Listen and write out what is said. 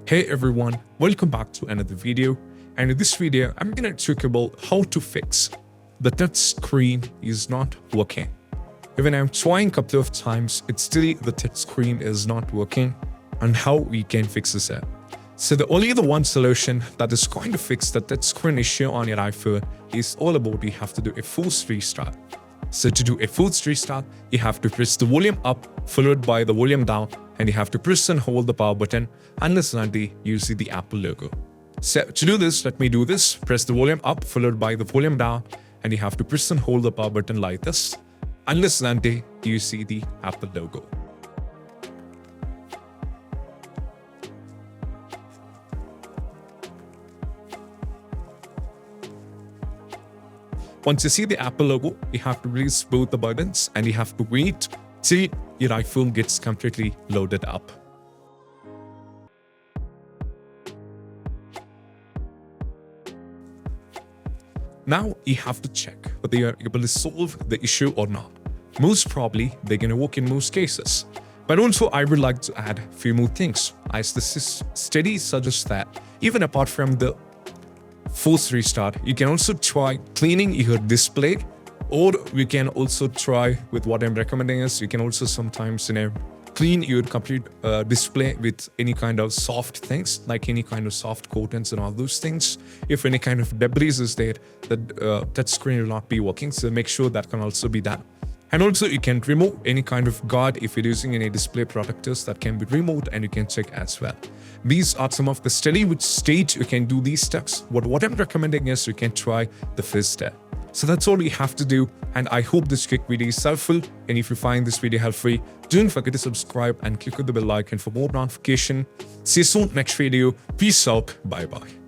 Hey everyone, welcome back to another video. And in this video, I'm gonna talk about how to fix the touch screen is not working. Even I'm trying a couple of times, it's still the touch screen is not working and how we can fix this. So the one solution that is going to fix the touch screen issue on your iPhone is all about you have to do a forced restart. So to do a forced restart, you have to press the volume up followed by the volume down, and you have to press and hold the power button unless and until you see the Apple logo. So to do this, let me do this. Press the volume up followed by the volume down, and you have to press and hold the power button like this unless and until you see the Apple logo. Once you see the Apple logo, you have to release both the buttons and you have to wait till your iPhone gets completely loaded up. Now you have to check whether you are able to solve the issue or not. Most probably, they're going to work in most cases. But also, I would like to add a few more things, as this study suggests that even apart from the forced restart, you can also try cleaning your display, or you can also try with what I'm recommending is you can also sometimes clean your complete display with any kind of soft things like any kind of soft coatings and all those things. If any kind of debris is there, the touch screen will not be working, so make sure that can also be done. And also you can remove any kind of guard if you're using any display protectors that can be removed, and you can check as well. These are some of the study which state you can do these steps. What I'm recommending is you can try the first step. So that's all you have to do, and I hope this quick video is helpful. And if you find this video helpful, don't forget to subscribe and click on the bell icon for more notification. See you soon next video. Peace out. Bye bye.